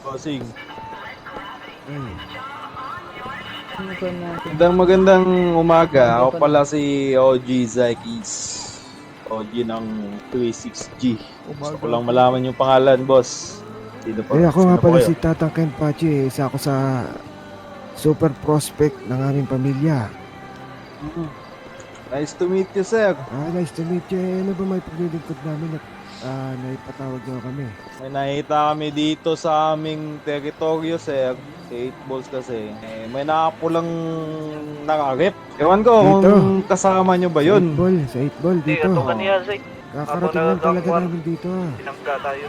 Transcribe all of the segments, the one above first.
Bossing. Magandang umaga. Ako pala si OG Zykis. OG ng 36G. Gusto ko lang malaman yung pangalan, boss. Sino po? Ako nga Sino po pala kayo? si Tatang Ken Pachi. Isa ako sa super prospect ng aming pamilya. Nice to meet you, sir. Nice to meet you. Ano ba may paglilingkod namin at naipatawag nyo kami? May nakita kami dito sa aming teritoryo, sir. 8 balls kasi. May nakapulang nakarip. Ewan ko kung kasama nyo ba yun. Sa 8 ball dito. Ito kanina, Zay. Kakarating lang talaga namin dito. Tinangga tayo.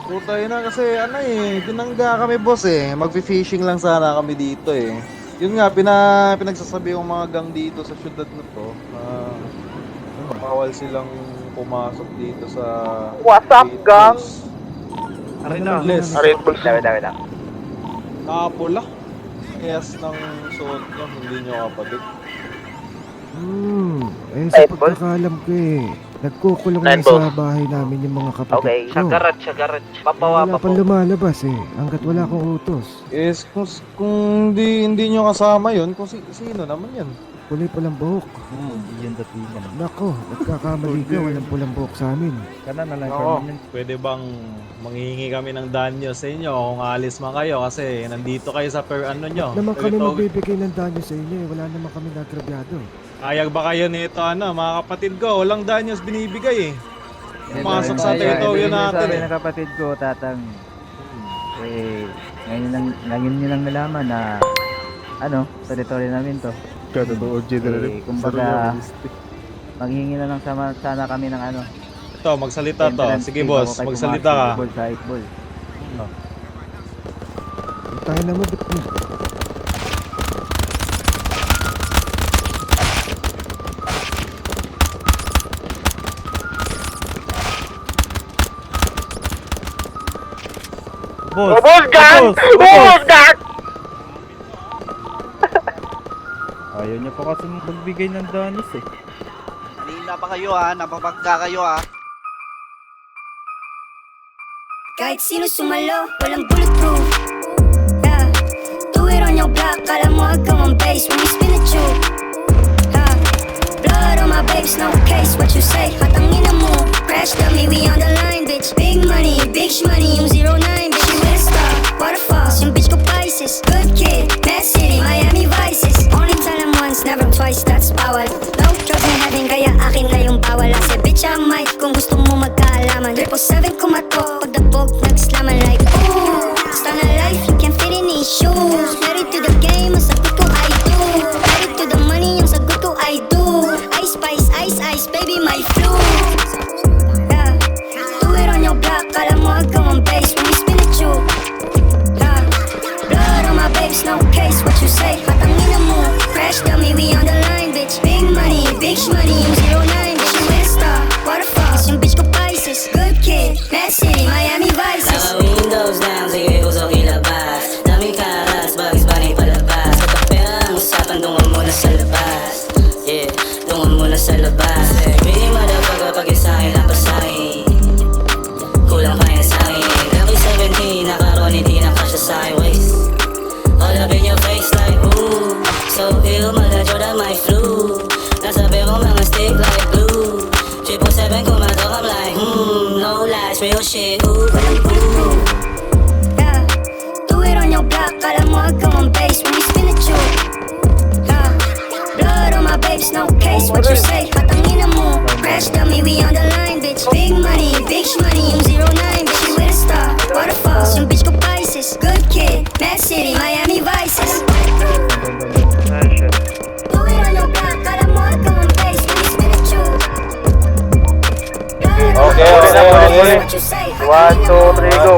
Puta yun na kasi binangga kami, boss Magfi-fishing lang sana kami dito Yun nga, pinagsasabi yung mga gang dito sa syudad na to. Bawal silang pumasok dito sa... What's up, gang? Ari na. Red Bulls. Dami lang. Nakapula. Yes ng suot nyo, hindi nyo kapatid. Sa pagkakalam ko nagkukulong na sa bahay namin yung mga kapatid Okay, ko. sa garage. Papawa Wala pa pang po. lumalabas hanggat wala akong utos. Yes, kung hindi nyo kasama yun, kung sino naman yan? Kulay palang buhok. Yung datingan. Nako, nagkakamali ka, walang pulang buhok sa amin. Kana na lang Oo. permanent. Pwede bang manghihingi kami ng danyo sa inyo kung alis man kayo kasi nandito kayo sa ano nyo? Naman kami Ito- magbibigay ng danyo sa inyo wala naman kami nagrabyado. Ayag ba kayo nito mga kapatid ko? Walang danyos binibigay Pumasok sa teritoryo natin Sabi ng kapatid ko, Tatang, ngayon nyo lang nalaman na, teritoryo namin to. Totoo, Kumbaga, maghingi na lang sana kami ng Ito, magsalita to. entrance Sige fee boss, bago kayo magsalita ka. pumasok sa 8 ball. Tayo na mo, ba't mo? Boss! Gang! Gang! Ayaw niya pa kasi magbigay ng danis Kanina pa kayo napapagka kayo Kahit sino sumalo, walang bulletproof. Yeah, do it on your block, kala mo hagam ang base when we spin it you. Blood on my babes, no case, what you say, hatangin mo. Crash dummy, we on the line, bitch. Big money, yung 09, bitch. You with a star, waterfalls, yung bitch ko Pisces. Good kid, Mad City, Miami Vices. Only tell them once, never twice, that's bawal. No drugs in heaven, kaya akin na yung bawal. I said, bitch, I might, kung gusto mo magkaalaman. 777 kumato, pagdabog, nagslaman like, ooh. Star na life, you can't fit in these shoes. Married to the game, ang sagot ko I do. Married to the money, ang sagot ko I do. Ice spice, ice, baby, my flu. Yeah, do it on your block, kala mo hagam ang base when we spin it you. Yeah, blood on my babes, no case, what you say, hatangin mo. Crash dummy, we on the line, bitch. Big money, yung 09, bitch. You with a star, waterfalls, yung bitch ko Pisces. Good kid, Mad City, Miami Vices. Naka-windows down, sige usok ilabas. Daming karas, bagis banay palabas. Kapag pera ang usapan, dungan muna sa labas. Yeah, dungan muna sa labas. Really motherfucker kapag yung sa'kin, lapas sa'kin. Kulang pa yan sa'kin. Level 17, nakaroon, hindi na kasya sa'kin waist. All up in your face like ooh. So ill, mala-Jordan my flu. Nasabi ko mga stick like glue. 777 kumatok, I'm like no lies, real shit, ooh. Yeah, do it on your block, kala mo hagam ang base when we spin it you. Yeah, blood on my babes, no case, what you say, hatangin mo. Crash dummy, we on the line, bitch. Big money, yung 09, bitch. You with a star, waterfalls, yung bitch ko Pisces. Good kid, Mad City, Miami Vices. Do it on your block, kala mo hagam ang base when we spin it you. Okay. What you say, 1, 2, 3, go.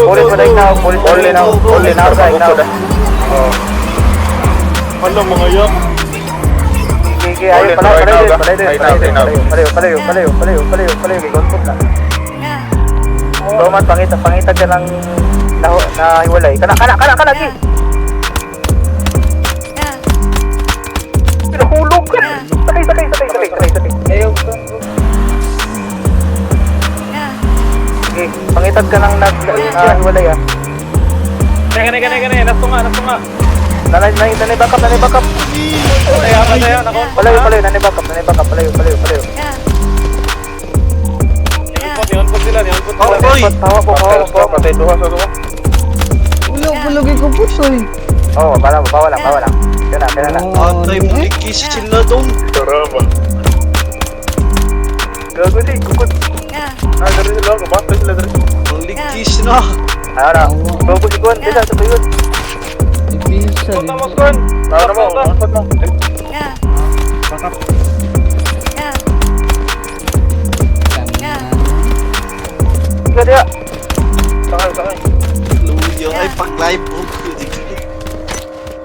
Pulis pa na pulis na side now. Alam mga yak. Sige, ayaw palayo, gontot na. Yeah, Roman, pangita ka ng nahiwalay. Kana, gi. yeah, Pinahulog ka. Sakay. yeah. Sige, sige. Pangitad ka ng nag-walay ah. Kani, nasto nga. Nanay backup. Masaya, nako. Palayo, nanay backup. Palayo. Niyon po sila. Hawak po. Patay duha sa duha. Bulog ko po, soy. Oo, bawa lang. Kaya na. Atay, bulikis, chill na doon. Karama. Gago di, kukot. Dari lang, kapatay sila dari. Ang likis na. Ayaw na. Bago si Kuan, bisa, sabay yun. Punta mo, Skon. Tara mo.